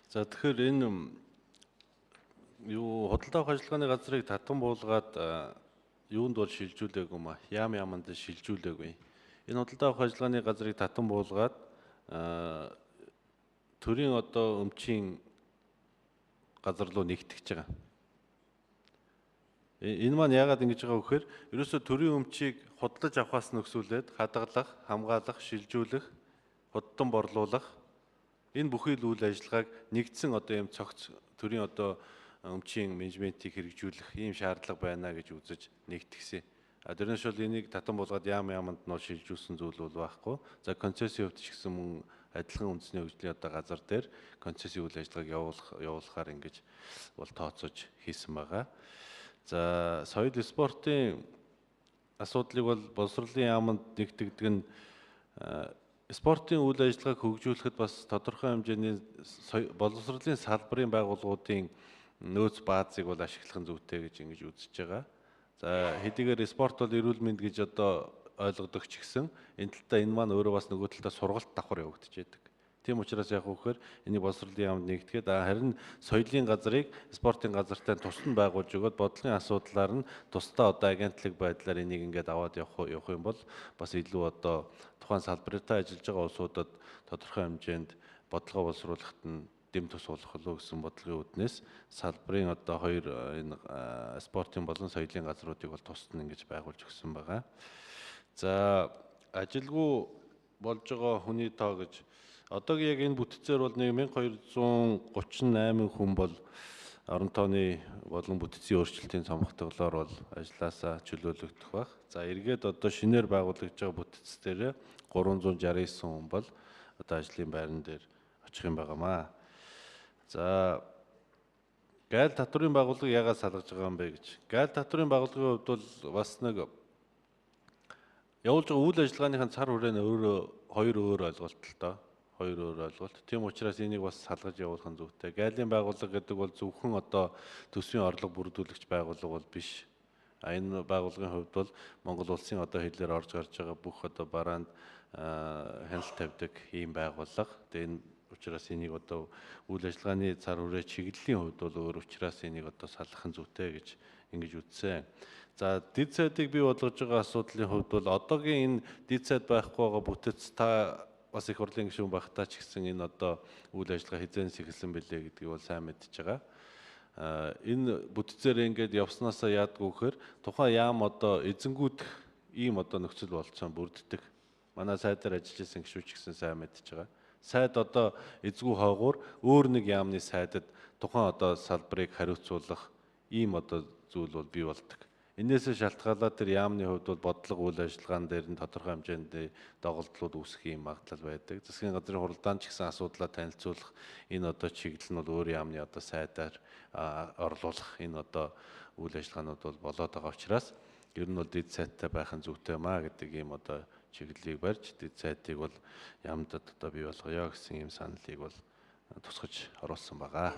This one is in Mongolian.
За тэгэхээр энэ юу худалдаа авах ажиллагааны газрыг татан буулгаад юунд бол шилжүүлээгүй ма яамд шилжүүлээгүй. Энэ худалдаа авах ажиллагааны газрыг татан буулгаад төрийн одоо өмчийн газар руу нэгтгэж байгаа. Энэ маань яагаад ингэж байгаа вэ гэхээр ерөөсөө төрийн өмчийг худалдаж авахаас нөхсүүлээд хадгалах, хамгаалах, шилжүүлэх, худдан борлуулах энэ бүхий л үйл ажиллагааг нэгдсэн одоо юм цогц төрийн одоо өмчийн менежментийг хэрэгжүүлэх ийм шаардлага байна гэж үзэж нэгтгэсэн. Дөрнөш бол энийг татан буулгаад яамд нь шилжүүлсэн зүйл бол байхгүй. За концессийн хувьд ч гэсэн мөн адилхан үндэсний хөгжлийн одоо газар дээр концессийн үйл ажиллагааг явуулахаар ингэж бол тооцоож хийсэн байгаа. За соёл спортын асуудлыг бол боловсролын яамд нэгтгэдэг нь спортын үйл ажиллагааг хөгжүүлэхэд бас тодорхой хэмжээний боловсролын салбарын байгууллагуудын нөөц баазыг бол ашиглах нь зүйтэй гэж ингэж үзэж байгаа. За хэдийгээр спорт бол эрүүл мэнд гэж одоо ойлгодог ч гэсэн энэ талдаа энэ маань өөрөө бас нөгөө талдаа сургалт давхар явагдаж байдаг. Тийм учраас яг үхээр энийг боловсролын яамд нэгтгэхэд харин соёлын газрыг спортын газартай тусад нь байгуулж өгөөд бодлогын асуудлаар нь тусдаа одоо агентлаг байдлаар энийг ингээд аваад явах юм бол бас илүү одоо тухайн салбартай ажиллаж байгаа улсуудад тодорхой хэмжээнд бодлогоо боловсруулахад нь дэм тус болох болов гэсэн бодлогын үүднээс салбарын одоо хоёр энэ спортын болон соёлын газруудыг бол тусад нь ингэж байгуулж өгсөн байгаа. За ажилгүй болж байгаа хүний тоо гэж одоогийн яг энэ бүтцээр бол 1238 хүн бол орон тооны болон бүтцийн өөрчлөлтийн цомхтголоор бол ажилласаа чөлөөлөгдөх баг. За эргээд одоо шинээр байгуулагдж байгаа бүтц дээр 369 хүн бол одоо ажлын байран дээр очих юм байгаамаа. За гайл татврын байгууллага яагаад салгаж байгаа юм бэ гэж. Гайл татврын байгууллагын хувьд бол бас нэг явуулж байгаа үйл ажиллагааныхаа цар хүрээ нь хоёр өөр ойлголт л доо. Хоёр өөр ойлголт. Тийм учраас энийг бас салгаж явуулах нь зүйтэй. Гайлын байгууллага гэдэг бол зөвхөн одоо төсвийн орлого бүрдүүлэгч байгууллага бол биш. Энэ байгууллагын хувьд бол Монгол улсын одоо хэлээр орж гарч байгаа бүх одоо бараанд хяналт тавьдаг ийм байгууллага. Тэгээ энэ учраас энийг одоо үйл ажиллагааны цар хүрээ чиглэлийн хувьд бол өөр учраас энийг одоо салгах нь зүйтэй гэж ингэж үзсэн. За дэд сайдыг бий болгож байгаа асуудлын хувьд бол одоогийн энэ дэд сайд байхгүй байгаа бүтэц та бас их хурлын гишүүн багтаа ч гэсэн энэ одоо үйл ажиллагаа хизээнээс эхэлсэн бэлээ гэдгийг бол сайн мэдж байгаа. Энэ бүтцээр ингээд явснаасаа яадгүй гэхээр тухайн яам одоо эзэнгүүдэх ийм одоо нөхцөл болцсон бүрддэг. Манай сайдаар ажиллаж исэн гишүүн ч гэсэн сайн мэдж байгаа. Сайд одоо эзгүй хойгуур өөр нэг яамны сайдад тухайн одоо салбарыг хариуцуулах ийм одоо зүйл бол бий болдог. Энээс шалтгаалаад тэр яамны хувьд бол бодлого үйл ажиллагаан дээр нь тодорхой хэмжээнд доголдлууд үүсэх юм магадлал байдаг. Засгийн газрын хуралдаан ч гэсэн асуудлаа танилцуулах энэ одоо чиглэл нь бол өөр яамны одоо сайдаар орлуулах энэ одоо үйл ажиллагаанууд бол болоод байгаа учраас ер нь бол дэд сайттай байх нь зүйтэй маа гэдэг ийм одоо чиглэлийг барьж дэд сайтыг бол яамдад одоо бий болгоё гэсэн ийм саналыг бол тусгаж оруулсан байгаа.